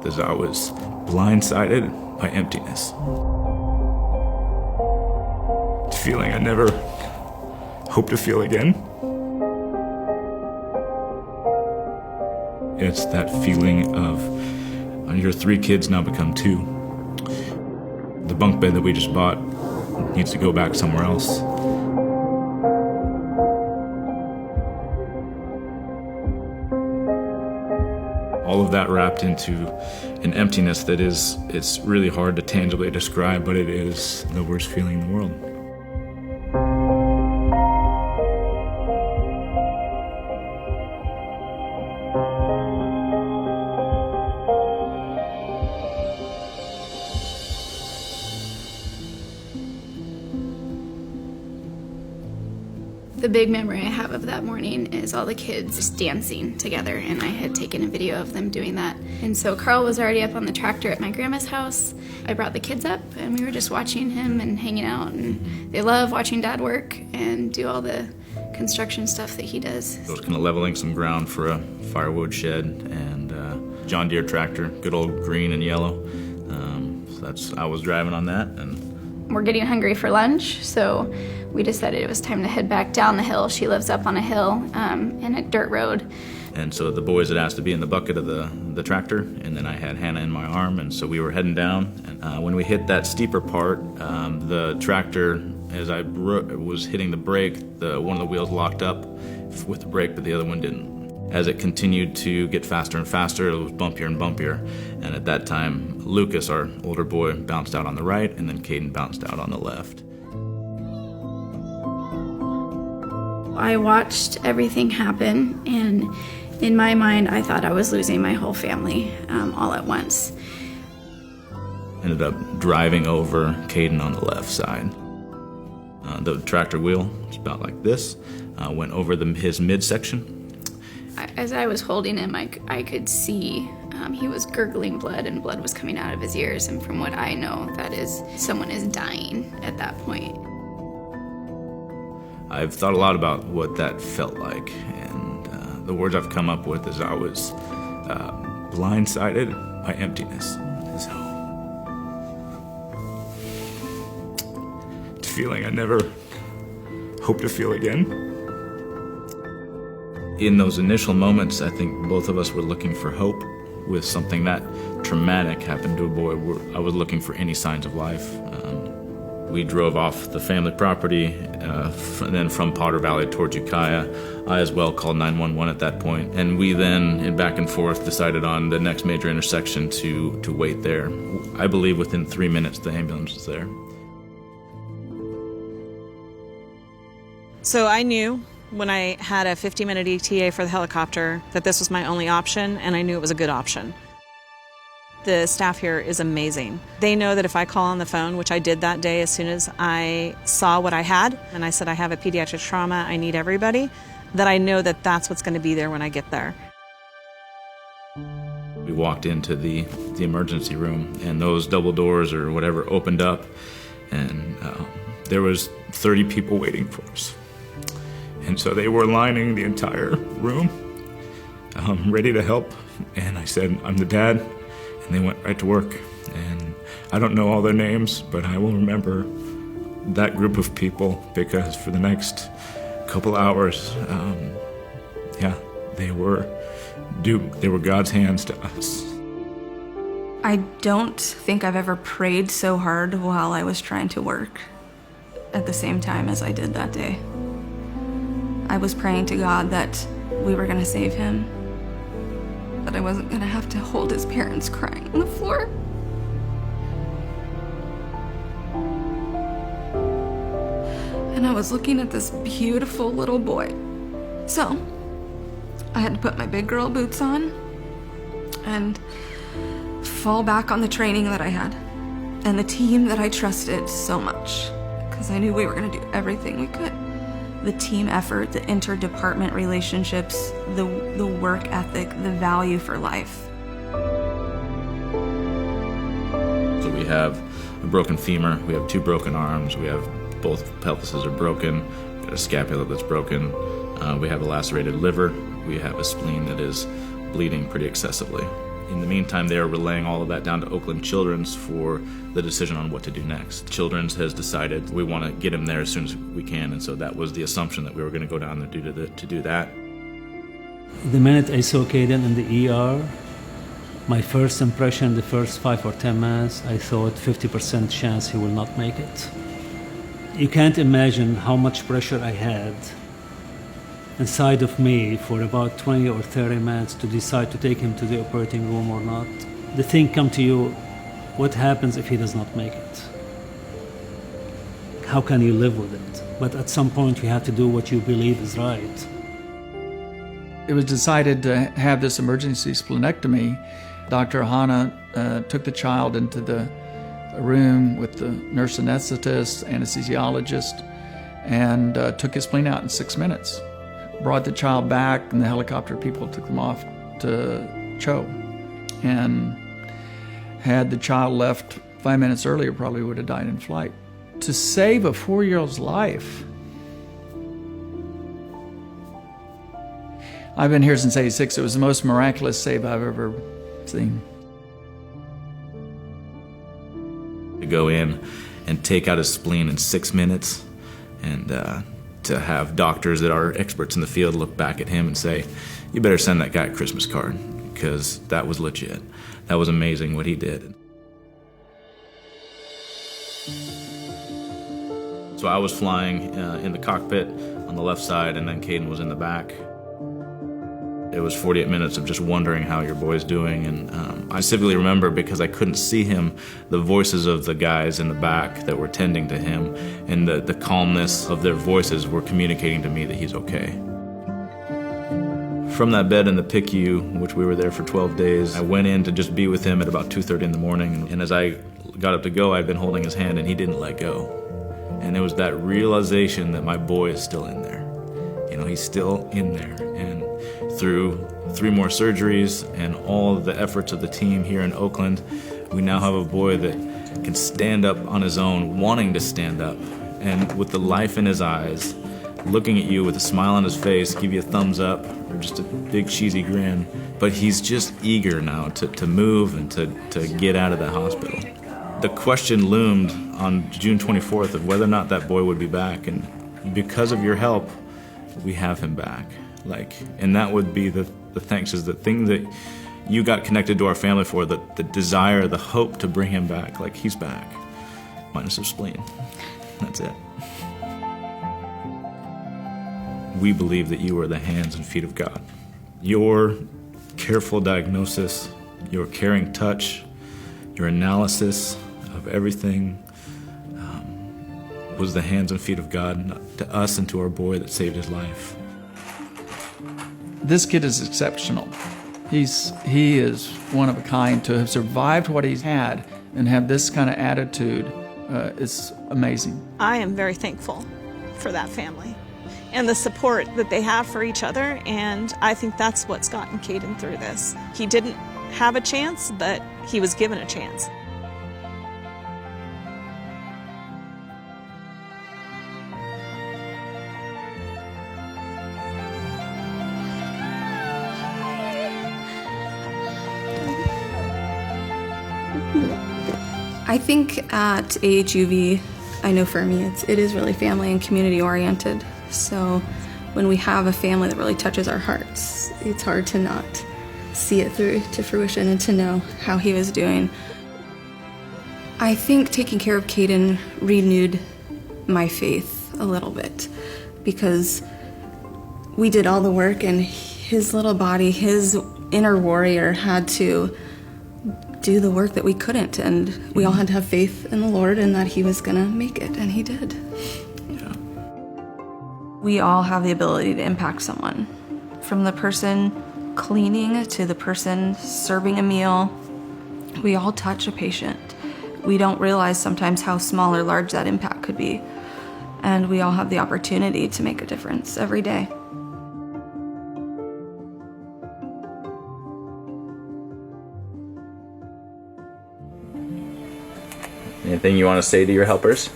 As I was blindsided by emptiness. It's a feeling I never hope to feel again. It's that feeling of your 3 kids now become 2. The bunk bed that we just bought needs to go back somewhere else. All of that wrapped into an emptiness that it's really hard to tangibly describe, but it is the worst feeling in the world. The big memory I have of that morning is all the kids just dancing together, and I had taken a video of them doing that. And so Karl was already up on the tractor at my grandma's house. I brought the kids up, and we were just watching him and hanging out, and they love watching Dad work and do all the construction stuff that he does. I was kind of leveling some ground for a firewood shed and John Deere tractor, good old green and yellow. I was driving on that. And we're getting hungry for lunch, so we decided it was time to head back down the hill. She lives up on a hill in a dirt road. And so the boys had asked to be in the bucket of the tractor, and then I had Hannah in my arm, and so we were heading down. And when we hit that steeper part, the tractor, as I was hitting the brake, one of the wheels locked up with the brake, but the other one didn't. As it continued to get faster and faster, it was bumpier and bumpier. And at that time, Lucas, our older boy, bounced out on the right, and then Kaden bounced out on the left. I watched everything happen, and in my mind, I thought I was losing my whole family all at once. Ended up driving over Kaden on the left side. The tractor wheel was about like this, went over his midsection. As I was holding him, I could see he was gurgling blood, and blood was coming out of his ears, and from what I know, that is, someone is dying at that point. I've thought a lot about what that felt like, and the words I've come up with is I was blindsided by emptiness. So, it's a feeling I never hope to feel again. In those initial moments, I think both of us were looking for hope. With something that traumatic happened to a boy, I was looking for any signs of life. We drove off the family property, and then from Potter Valley towards Ukiah. I as well called 911 at that point, and we then, back and forth, decided on the next major intersection to wait there. I believe within 3 minutes the ambulance was there. So I knew when I had a 50-minute ETA for the helicopter that this was my only option, and I knew it was a good option. The staff here is amazing. They know that if I call on the phone, which I did that day as soon as I saw what I had, and I said I have a pediatric trauma, I need everybody, that I know that that's what's going to be there when I get there. We walked into the emergency room, and those double doors or whatever opened up, and there was 30 people waiting for us. And so they were lining the entire room, ready to help. And I said, I'm the dad. And they went right to work. And I don't know all their names, but I will remember that group of people because for the next couple hours, they were God's hands to us. I don't think I've ever prayed so hard while I was trying to work at the same time as I did that day. I was praying to God that we were going to save him, that I wasn't going to have to hold his parents crying on the floor. And I was looking at this beautiful little boy. So, I had to put my big girl boots on and fall back on the training that I had and the team that I trusted so much, because I knew we were going to do everything we could. The team effort, the interdepartment relationships, the work ethic, the value for life. So we have a broken femur, we have 2 broken arms, we have both pelvises are broken, we got a scapula that's broken, we have a lacerated liver, we have a spleen that is bleeding pretty excessively. In the meantime, they are relaying all of that down to Oakland Children's for the decision on what to do next. Children's has decided we want to get him there as soon as we can, and so that was the assumption that we were going to go down there to do that. The minute I saw Kaden in the ER, my first impression, the first 5 or 10 minutes, I thought 50% chance he will not make it. You can't imagine how much pressure I had inside of me for about 20 or 30 minutes to decide to take him to the operating room or not. The thing come to you, what happens if he does not make it? How can you live with it? But at some point you have to do what you believe is right. It was decided to have this emergency splenectomy. Dr. Hanna took the child into the room with the nurse anesthetist, anesthesiologist, and took his spleen out in 6 minutes. Brought the child back, and the helicopter people took them off to Cho. And had the child left 5 minutes earlier, probably would have died in flight. To save a 4-year-old's life. I've been here since '86. It was the most miraculous save I've ever seen. To go in and take out his spleen in 6 minutes, and to have doctors that are experts in the field look back at him and say, you better send that guy a Christmas card, because that was legit. That was amazing what he did. So I was flying in the cockpit on the left side, and then Kaden was in the back. It was 48 minutes of just wondering how your boy's doing, and I specifically remember, because I couldn't see him, the voices of the guys in the back that were tending to him, and the calmness of their voices were communicating to me that he's okay. From that bed in the PICU, which we were there for 12 days, I went in to just be with him at about 2:30 in the morning, and as I got up to go, I'd been holding his hand, and he didn't let go. And it was that realization that my boy is still in there. You know, he's still in there, and through 3 more surgeries and all of the efforts of the team here in Oakland, we now have a boy that can stand up on his own, wanting to stand up, and with the life in his eyes, looking at you with a smile on his face, give you a thumbs up or just a big cheesy grin. But he's just eager now to move and to get out of the hospital. The question loomed on June 24th of whether or not that boy would be back, and because of your help, we have him back. And that would be the thanks, is the thing that you got connected to our family for, the desire, the hope to bring him back. He's back, minus his spleen. That's it. We believe that you are the hands and feet of God. Your careful diagnosis, your caring touch, your analysis of everything was the hands and feet of God to us and to our boy that saved his life. This kid is exceptional. He is one of a kind. To have survived what he's had and have this kind of attitude is amazing. I am very thankful for that family and the support that they have for each other, and I think that's what's gotten Kaden through this. He didn't have a chance, but he was given a chance. I think at AHUV, I know for me, it is really family and community oriented. So when we have a family that really touches our hearts, it's hard to not see it through to fruition and to know how he was doing. I think taking care of Kaden renewed my faith a little bit, because we did all the work and his little body, his inner warrior, had to do the work that we couldn't, and we all had to have faith in the Lord and that he was gonna make it, and he did. Yeah. We all have the ability to impact someone, from the person cleaning to the person serving a meal. We all touch a patient. We don't realize sometimes how small or large that impact could be, and we all have the opportunity to make a difference every day. Anything you want to say to your helpers?